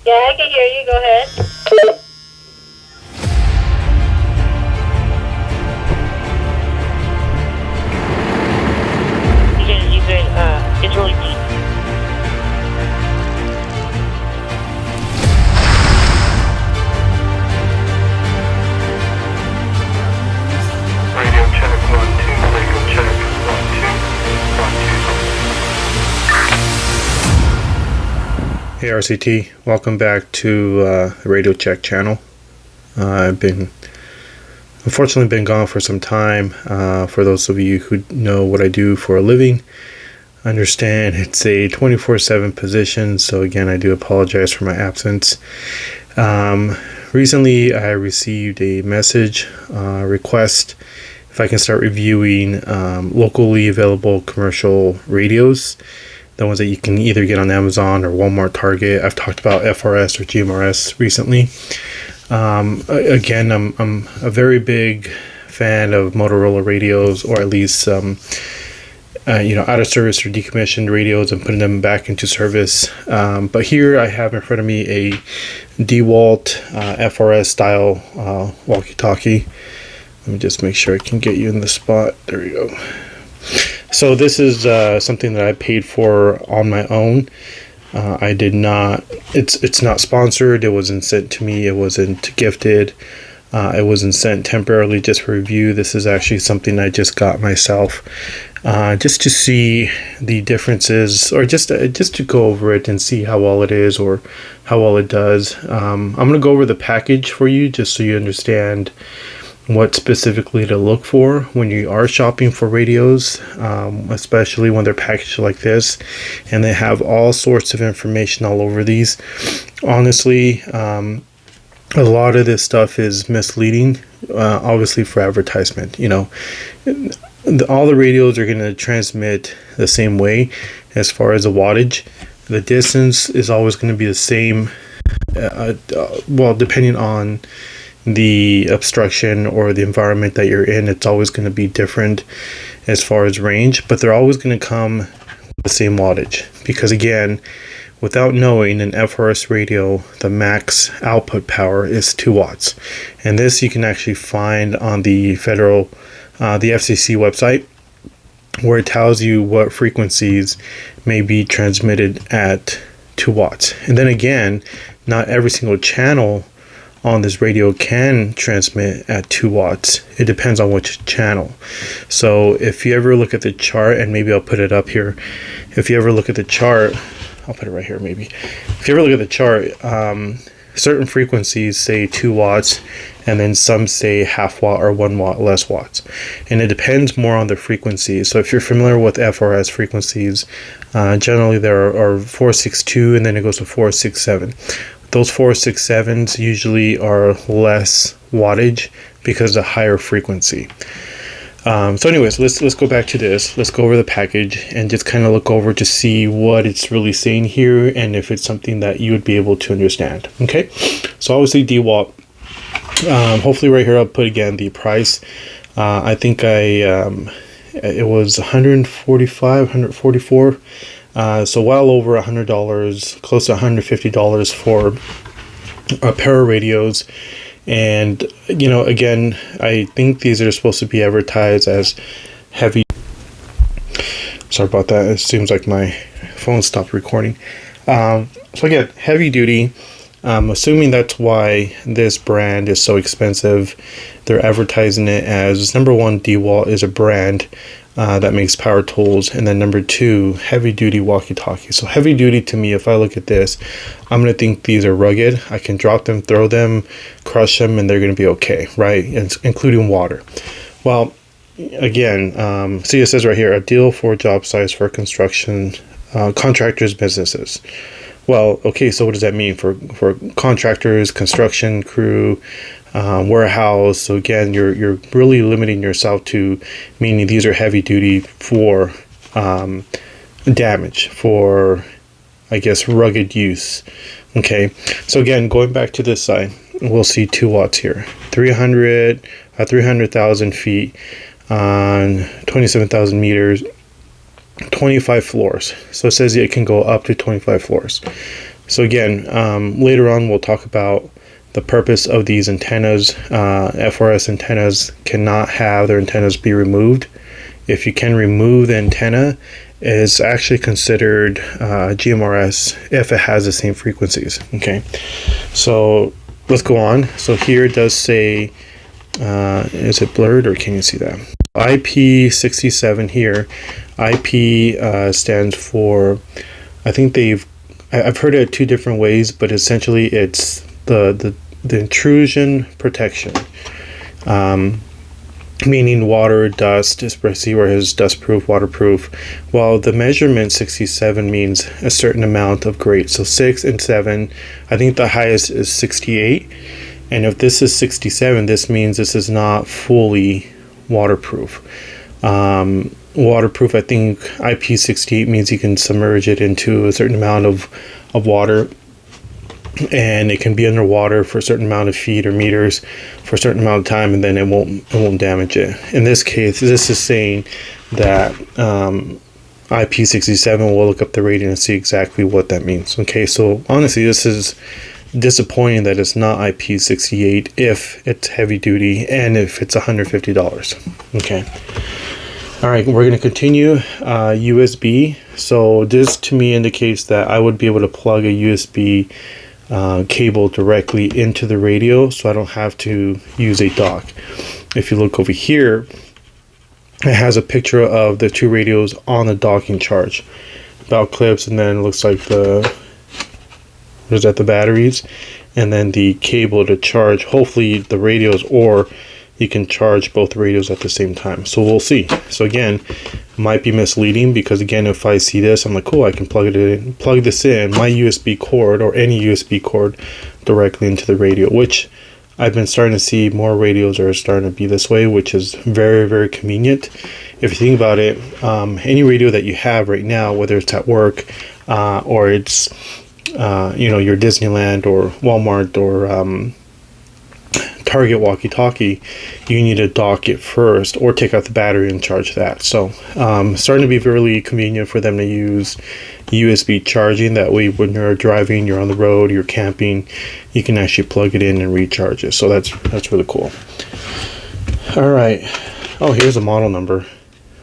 Yeah, I can hear you. Go ahead. It's really deep. Radio check 1 2. Radio check 1 2 1 2. Hey RCT, welcome back to the Radio Check channel. I've unfortunately been gone for some time. For those of you who know what I do for a living, I understand it's a 24/7 position, so again I do apologize for my absence. Recently I received a message request if I can start reviewing locally available commercial radios, the ones that you can either get on Amazon or Walmart, Target. I've talked about FRS or GMRS recently. Again, I'm a very big fan of Motorola radios, or at least out of service or decommissioned radios and putting them back into service. But here I have in front of me a DeWalt FRS style walkie-talkie. Let me just make sure I can get you in the spot. There we go. So this is something that I paid for on my own. I did not. It's not sponsored. It wasn't sent to me. It wasn't gifted. It wasn't sent temporarily just for review. This is actually something I just got myself, just to see the differences, or just to go over it and see how well it is or how well it does. I'm gonna go over the package for you just so you understand what specifically to look for when you are shopping for radios, especially when they're packaged like this and they have all sorts of information all over these. Honestly, a lot of this stuff is misleading, obviously for advertisement. All the radios are going to transmit the same way as far as the wattage. The distance is always going to be the same, depending on the obstruction or the environment that you're in. It's always going to be different as far as range, but they're always going to come with the same wattage, because again, without knowing, an FRS radio, the max output power is 2 watts, and this you can actually find on the federal the FCC website, where it tells you what frequencies may be transmitted at 2 watts. And then again, not every single channel on this radio can transmit at 2 watts. It depends on which channel. So if you ever look at the chart, and maybe I'll put it up here, if you ever look at the chart, I'll put it right here maybe. If you ever look at the chart, certain frequencies say 2 watts, and then some say half watt or 1 watt less watts. And it depends more on the frequency. So if you're familiar with FRS frequencies, generally there are 462, and then it goes to 467. Those 467s usually are less wattage because of higher frequency. So anyways, let's go back to this. Let's go over the package and just kind of look over to see what it's really saying here, and if it's something that you would be able to understand. Okay, so obviously DeWalt. Hopefully right here I'll put again the price. I think it was $145, $144. So well over $100, close to $150 for a pair of radios. And again, I think these are supposed to be advertised as heavy. Sorry about that, it seems like my phone stopped recording. So again, heavy duty. I'm assuming that's why this brand is so expensive. They're advertising it as, number one, DeWalt is a brand that makes power tools, and then number two, heavy duty walkie-talkie. So heavy duty, to me, if I look at this, I'm going to think these are rugged. I can drop them, throw them, crush them, and they're going to be okay, right? Including water. Well, again, see, it says right here, a deal for job sites for construction contractors, businesses. Well, okay, so what does that mean for contractors, construction crew, warehouse? So again, you're really limiting yourself to meaning these are heavy duty for damage, for, I guess, rugged use. Okay, so again, going back to this side, we'll see 2 watts here, 300,000 feet on 27,000 meters, 25 floors. So it says it can go up to 25 floors. So again, later on we'll talk about the purpose of these antennas. FRS antennas cannot have their antennas be removed. If you can remove the antenna, it's actually considered GMRS if it has the same frequencies. Okay, so let's go on. So here it does say, is it blurred or can you see that? IP67 here. IP stands for, I think I've heard it 2 different ways, but essentially it's the intrusion protection, meaning water, dust, especially where it's dustproof, waterproof. While the measurement 67 means a certain amount of grade. So 6 and 7, I think the highest is 68. And if this is 67, this means this is not fully waterproof. Waterproof, I think IP68 means you can submerge it into a certain amount of water, and it can be underwater for a certain amount of feet or meters for a certain amount of time, and then it won't damage it. In this case, this is saying that IP67, will look up the rating and see exactly what that means. Okay, so honestly, this is disappointing that it's not IP68 if it's heavy duty and if it's $150. Okay. All right, we're going to continue USB. So this to me indicates that I would be able to plug a USB cable directly into the radio, so I don't have to use a dock. If you look over here, it has a picture of the 2 radios on the docking charge, belt clips, and then it looks like the batteries, and then the cable to charge hopefully the radios, or you can charge both radios at the same time. So we'll see. So again, might be misleading, because again, if I see this, I'm like, cool, I can plug this in my USB cord or any USB cord directly into the radio, which I've been starting to see more radios are starting to be this way, which is very, very convenient. If you think about it, any radio that you have right now, whether it's at work or it's your Disneyland or Walmart or Target walkie-talkie, you need to dock it first or take out the battery and charge that. So starting to be really convenient for them to use USB charging. That way when you're driving, you're on the road, you're camping, you can actually plug it in and recharge it. So that's really cool. All right, oh, here's a model number.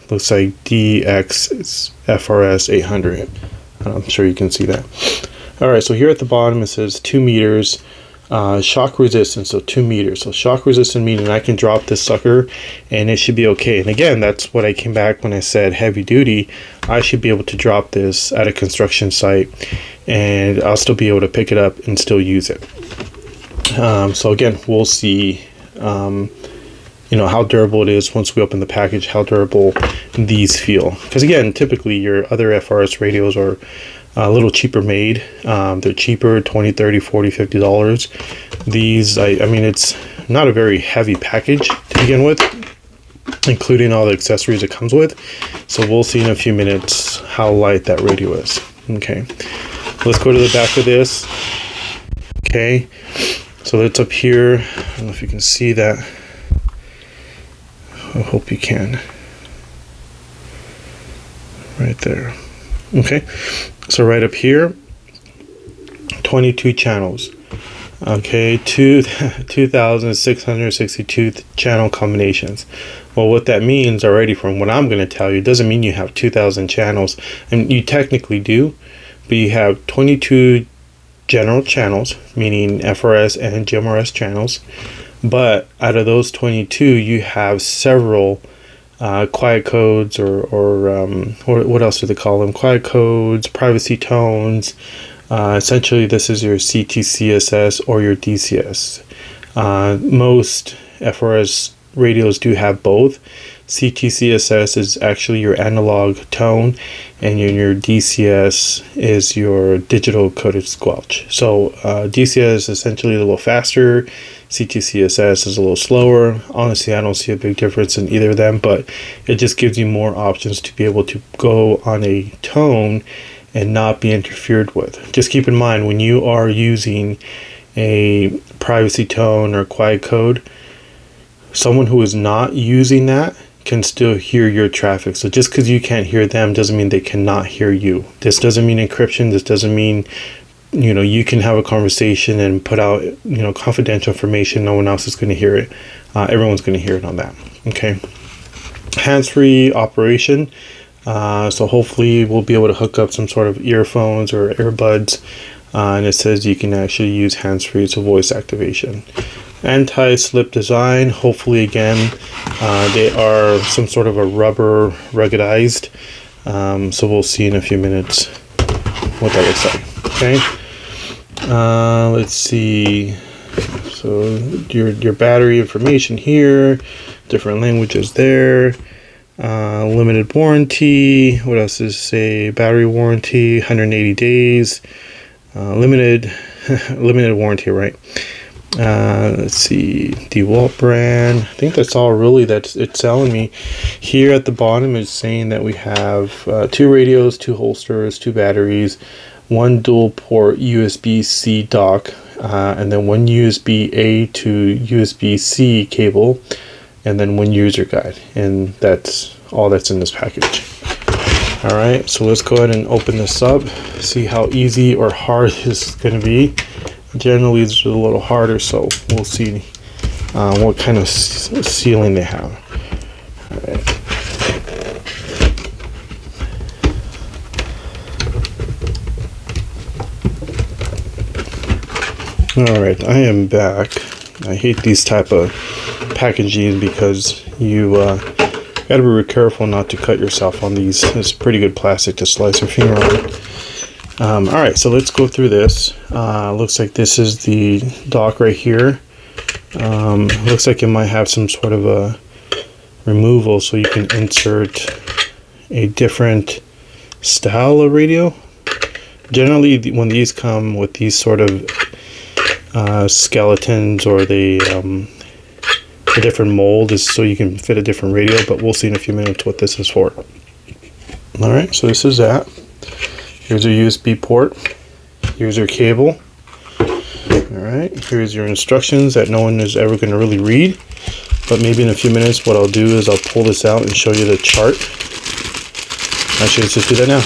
Looks like DXFRS800. I'm sure you can see that. All right, so here at the bottom it says 2 meters. Shock resistance, so 2 meters. So shock resistant meaning I can drop this sucker and it should be okay. And again, that's what I came back when I said heavy duty. I should be able to drop this at a construction site and I'll still be able to pick it up and still use it. So again, we'll see how durable it is once we open the package, how durable these feel. Because again, typically your other FRS radios are a little cheaper made. They're cheaper, $20, $30, $40, $50. These, I mean, it's not a very heavy package to begin with, including all the accessories it comes with. So we'll see in a few minutes how light that radio is. Okay, let's go to the back of this. Okay, so it's up here. I don't know if you can see that. I hope you can. Right there. Okay, so right up here, 22 channels. Okay, 2,662 channel combinations. Well, what that means already from what I'm going to tell you, it doesn't mean you have 2,000 channels, and you technically do, but you have 22 general channels, meaning FRS and GMRS channels. But out of those 22, you have several quiet codes or what else do they call them? Quiet codes, privacy tones. Essentially, this is your CTCSS or your DCS. Most FRS radios do have both. CTCSS is actually your analog tone, and your DCS is your digital coded squelch. So DCS is essentially a little faster. CTCSS is a little slower. Honestly, I don't see a big difference in either of them, but it just gives you more options to be able to go on a tone and not be interfered with. Just keep in mind, when you are using a privacy tone or quiet code, someone who is not using that can still hear your traffic. So just because you can't hear them doesn't mean they cannot hear you. This doesn't mean encryption. This doesn't mean you can have a conversation and put out, confidential information. No one else is going to hear it. Everyone's going to hear it on that. Okay. Hands-free operation. So hopefully we'll be able to hook up some sort of earphones or earbuds. And it says you can actually use hands-free, so voice activation. Anti-slip design. Hopefully, again, they are some sort of a rubber ruggedized. So we'll see in a few minutes what that looks like. Okay. Let's see. So your battery information here, different languages there. Limited warranty. What else does it say? Battery warranty, 180 days. Limited warranty, right? Let's see, DeWalt brand. I think that's all really that it's telling me. Here at the bottom is saying that we have 2 radios, 2 holsters, 2 batteries, 1 dual port USB-C dock, and then 1 USB-A to USB-C cable, and then 1 user guide. And that's all that's in this package. All right, so let's go ahead and open this up, see how easy or hard this is going to be. Generally, it's a little harder, so we'll see what kind of sealing they have. All right, I am back. I hate these type of packaging because you got to be careful not to cut yourself on these. It's pretty good plastic to slice your finger on. All right, so let's go through this. Looks like this is the dock right here. Looks like it might have some sort of a removal so you can insert a different style of radio. Generally, when these come with these sort of skeletons, or a different mold, is so you can fit a different radio, but we'll see in a few minutes what this is for. All right, so this is that. Here's your USB port. Here's your cable. All right, here's your instructions that no one is ever going to really read, but maybe in a few minutes what I'll do is I'll pull this out and show you the chart. Actually, let's just do that now.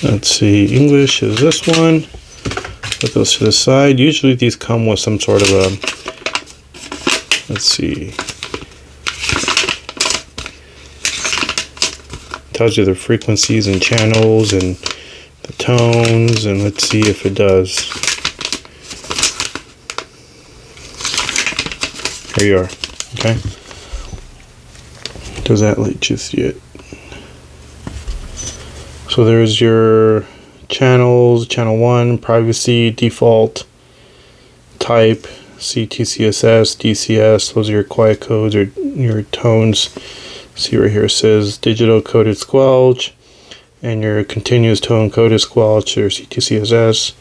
Let's see, English is this one. Put those to the side. Usually these come with some sort of a, let's see, tells you the frequencies and channels and the tones, and let's see if it does. Here you are. Okay. Does that let you see it? So there's your channels, channel 1, privacy, default, type, CTCSS, DCS, those are your quiet codes or your tones. See right here it says digital coded squelch, and your continuous tone coded squelch, or CTCSS,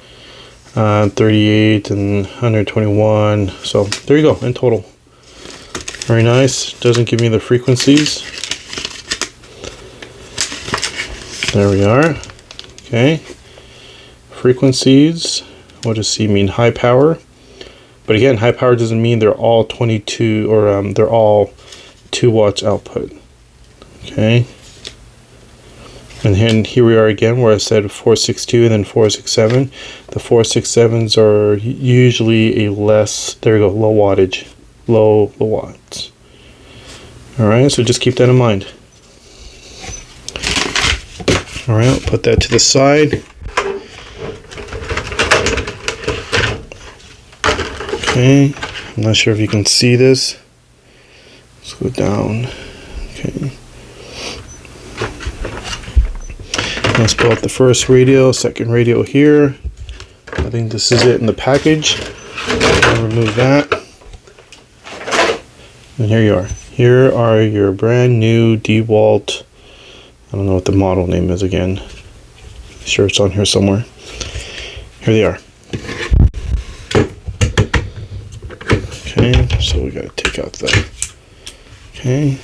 38 and 121. So there you go, in total. Very nice. Doesn't give me the frequencies. There we are. Okay. Frequencies. What does C mean? High power. But again, high power doesn't mean they're all 22 or they're all 2 watts output. Okay. And then here we are again where I said 462 and then 467. The 467s are usually a less, there we go, low wattage, low watts. All right, so just keep that in mind. All right, I'll put that to the side. Okay, I'm not sure if you can see this. Let's go down. Okay. Let's pull out the first radio, second radio here. I think this is it in the package. I'll remove that. And here you are. Here are your brand new DeWalt. I don't know what the model name is again. Sure, it's on here somewhere. Here they are. Okay, so we gotta take out that. Okay.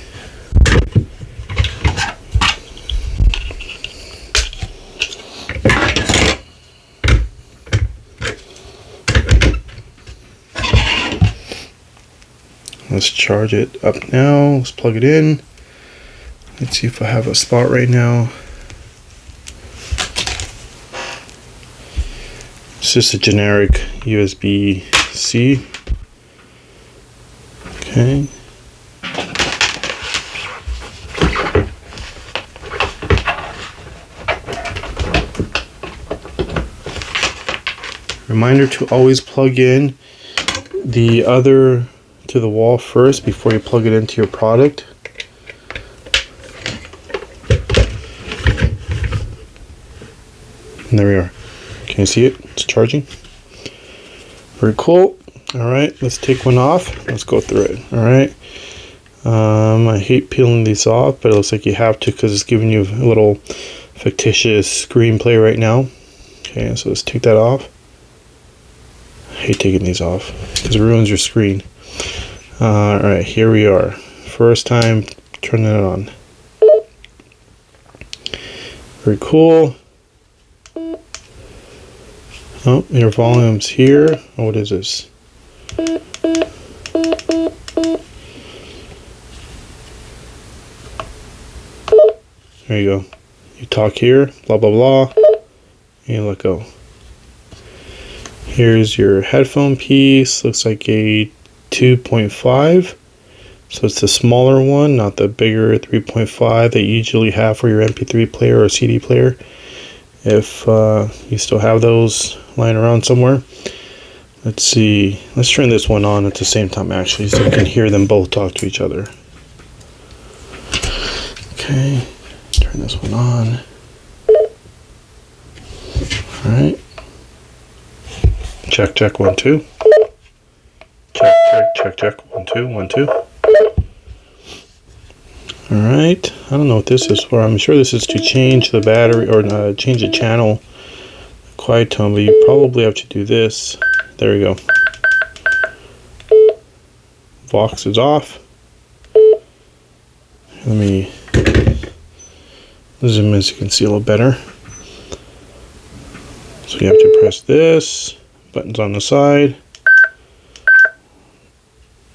Let's charge it up now. Let's plug it in. Let's see if I have a spot right now. It's just a generic USB-C. Okay. Reminder to always plug in the other to the wall first before you plug it into your product. And there we are. Can you see it? It's charging. Very cool. Alright, let's take one off. Let's go through it. Alright. I hate peeling these off, but it looks like you have to because it's giving you a little fictitious screenplay right now. Okay, so let's take that off. I hate taking these off because it ruins your screen. Alright, here we are. First time turning it on. Very cool. Oh, your volume's here. Oh, what is this? There you go. You talk here, blah blah blah, and you let go. Here's your headphone piece. Looks like a 2.5. So it's the smaller one, not the bigger 3.5 that you usually have for your MP3 player or CD player. If you still have those lying around somewhere. Let's see. Let's turn this one on at the same time actually so you can hear them both talk to each other. Okay. Turn this one on. Alright. Check, check, 1, 2. Check, check, check, check, 1, 2, 1, 2. Alright. I don't know what this is for. I'm sure this is to change the battery or change the channel quiet tone, but you probably have to do this. There we go. Vox is off. Let me zoom in so you can see a little better. So you have to press this. Buttons on the side.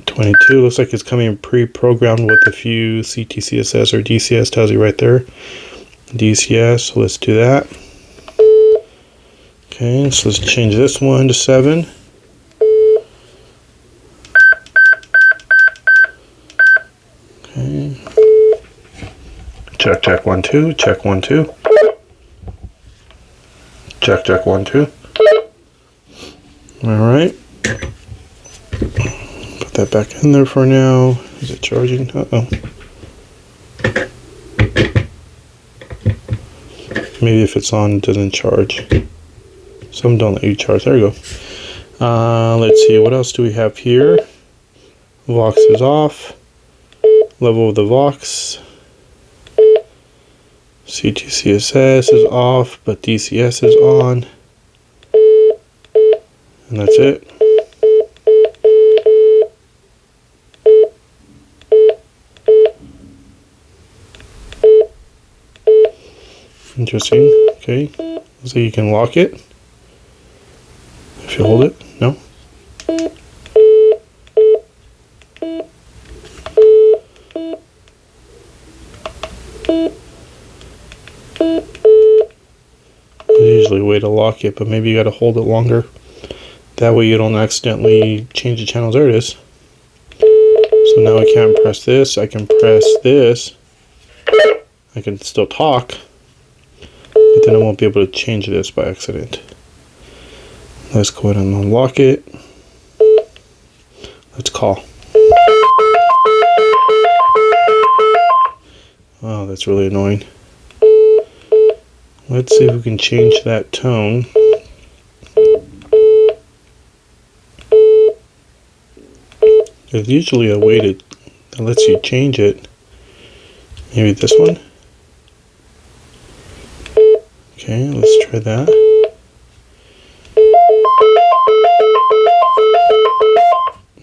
22 looks like it's coming pre-programmed with a few CTCSS or DCS, tells you right there. DCS, so let's do that. Okay, so let's change this one to 7. Okay. Check, check, 1, 2. Check, 1, 2. Check, check, 1, 2. Alright. Put that back in there for now. Is it charging? Uh-oh. Maybe if it's on, it doesn't charge. Some don't let you charge. There we go. Let's see. What else do we have here? Vox is off. Level of the Vox. CTCSS is off, but DCS is on. And that's it. Interesting. Okay. So you can lock it. If you hold it. No? There's usually a way to lock it, but maybe you gotta hold it longer. That way you don't accidentally change the channels. There it is. So now I can't press this. I can press this. I can still talk. But then I won't be able to change this by accident. Let's go ahead and unlock it. Let's call. Oh, that's really annoying. Let's see if we can change that tone. There's usually a way that lets you change it. Maybe this one? Okay, let's try that.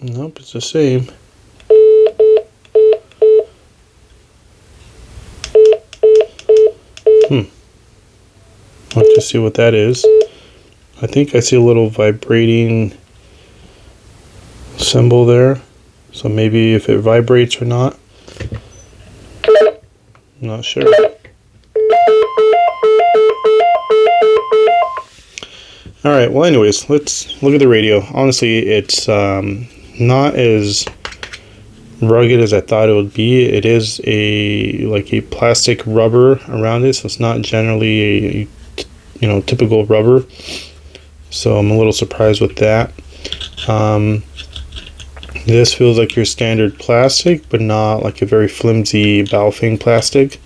Nope, it's the same. Let's just see what that is. I think I see a little vibrating symbol there. So maybe if it vibrates or not. I'm not sure. Alright, well anyways, let's look at the radio. Honestly, it's not as rugged as I thought it would be. It is like a plastic rubber around it, so it's not generally a typical rubber. So I'm a little surprised with that. This feels like your standard plastic, but not like a very flimsy Baofeng plastic.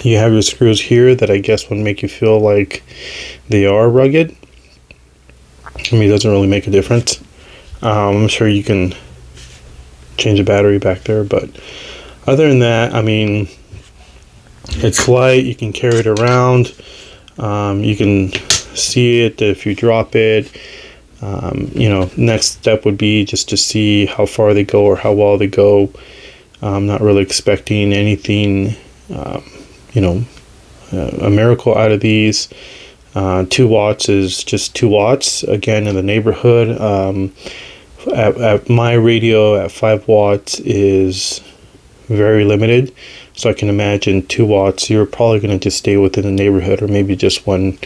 You have your screws here that I guess would make you feel like they are rugged. I mean, it doesn't really make a difference. I'm sure you can change the battery back there, but other than that, I mean, it's light. You can carry it around. You can see it if you drop it. Next step would be just to see how far they go or how well they go. I'm not really expecting anything, a miracle out of these. 2 watts is just 2 watts. Again, in the neighborhood, at my radio at 5 watts is very limited. So I can imagine 2 watts, you're probably going to just stay within the neighborhood, or maybe just one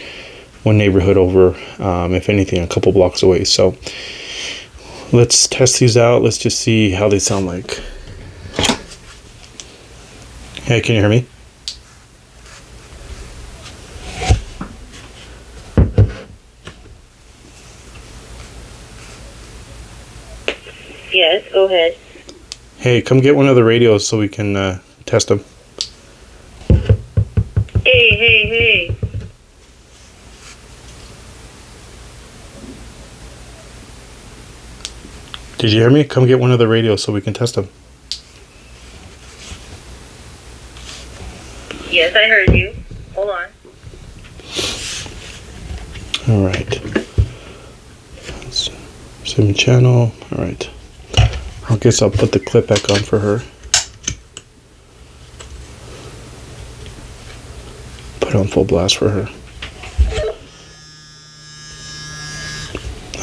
neighborhood over, if anything, a couple blocks away. So let's test these out. Let's just see how they sound like. Hey, can you hear me? Yes, go ahead. Hey, come get one of the radios so we can test them. Hey. Did you hear me? Come get one of the radios so we can test them. Yes, I heard you. Hold on. Alright. 7 channel. Alright. I guess I'll put the clip back on for her. Put it on full blast for her.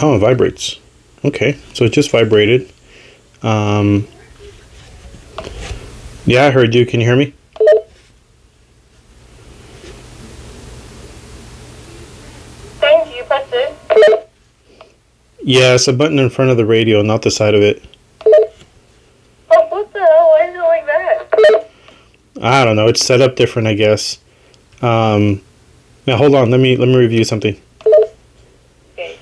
Oh, it vibrates. Okay, so it just vibrated. Yeah, I heard you. Can you hear me? Thank you, press it. Yeah, it's a button in front of the radio, not the side of it. Oh, what the hell? Why is it like that? I don't know. It's set up different, I guess. Now hold on. Let me review something. Okay.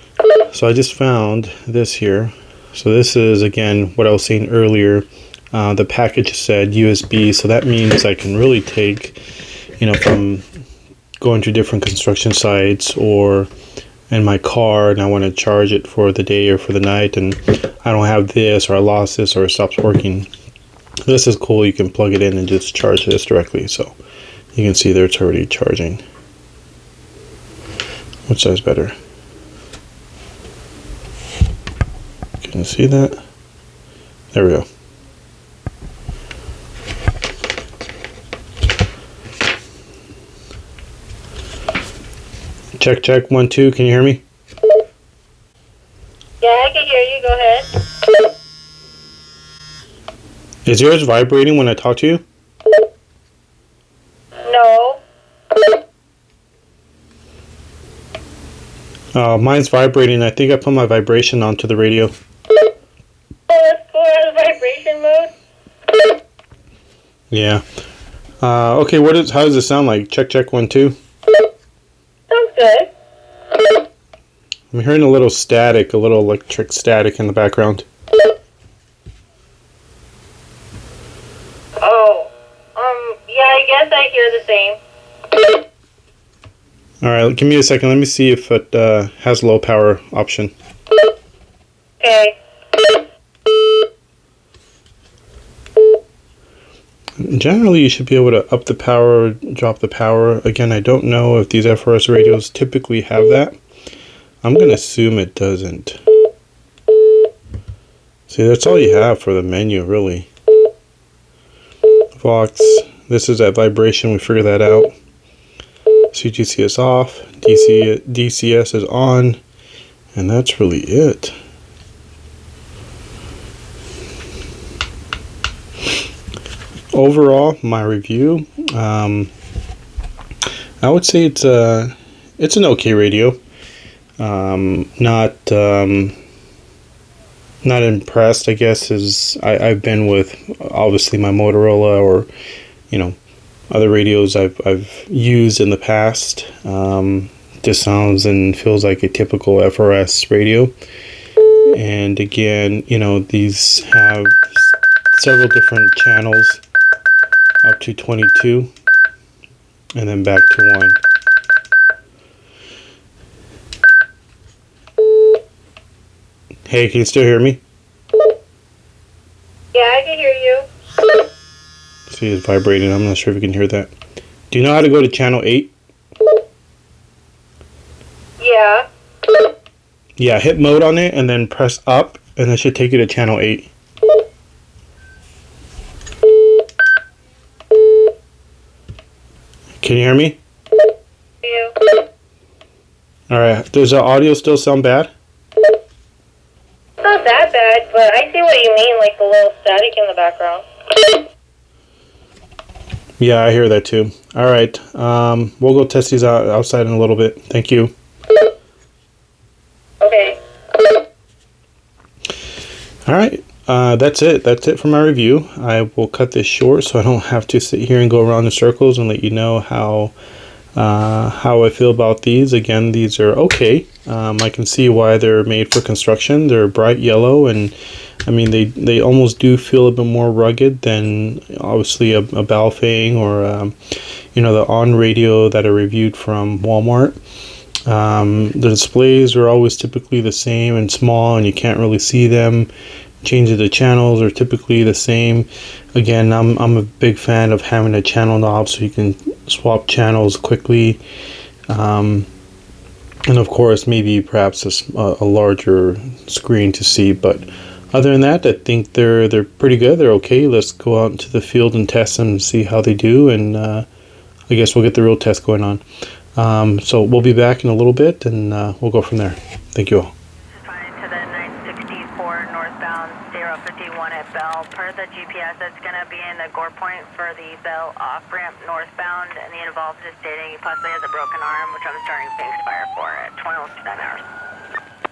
So I just found this here. So this is, again, what I was saying earlier. The package said USB, so that means I can really take, from going to different construction sites or in my car and I want to charge it for the day or for the night, and I don't have this, or I lost this, or it stops working. This is cool. You can plug it in and just charge this directly. So you can see there it's already charging. Which size better? Can you see that? There we go. Check 1 2. Can you hear me? Yeah, I can hear you. Go ahead. Is yours vibrating when I talk to you? No. Mine's vibrating. I think I put my vibration onto the radio. Oh, let's go out of vibration mode. Yeah. Okay. How does it sound like? Check 1 2. Sounds good. I'm hearing a little static, a little electric static in the background. Oh, yeah, I guess I hear the same. Alright, give me a second. Let me see if it has low power option. Okay. Generally, you should be able to up the power, drop the power. Again, I don't know if these FRS radios typically have that. I'm going to assume it doesn't. See, that's all you have for the menu, really. Vox, this is at vibration. We figured that out. CGC is off. DCS is on. And that's really it. overall, my review, I would say it's an okay radio. Not impressed, I guess, as I've been with obviously my Motorola or other radios I've used in the past. Just sounds and feels like a typical FRS radio. And again, these have several different channels up to 22 and then back to 1. Hey, can you still hear me? Yeah, I can hear you. See, it's vibrating. I'm not sure if you can hear that. Do you know how to go to channel 8? Yeah. Yeah, hit mode on it and then press up, and that should take you to channel 8. Can you hear me? You. Alright, does the audio still sound bad? Not that bad, but I see what you mean, like the little static in the background. Yeah, I hear that too. Alright, we'll go test these out outside in a little bit. Thank you. Okay. Alright, that's it. That's it for my review. I will cut this short so I don't have to sit here and go around in circles and let you know how I feel about these. Again, these are okay. I can see why they're made for construction. They're bright yellow, and I mean they almost do feel a bit more rugged than obviously a Baofeng or the On radio that I reviewed from Walmart. The displays are always typically the same and small, and you can't really see them. Changes the channels are typically the same. Again, I'm a big fan of having a channel knob so you can swap channels quickly. And of course, maybe perhaps a larger screen to see. But other than that, I think they're pretty good. They're okay. Let's go out into the field and test them and see how they do. And I guess we'll get the real test going on. So we'll be back in a little bit, and we'll go from there. Thank you all. To the 964 northbound, 051 at Bell. Per the GPS, it's going to be in the gore point for the Bell off-ramp northbound, and the involved is stating he possibly has a broken arm, which I'm starting things fire for at 20 hours.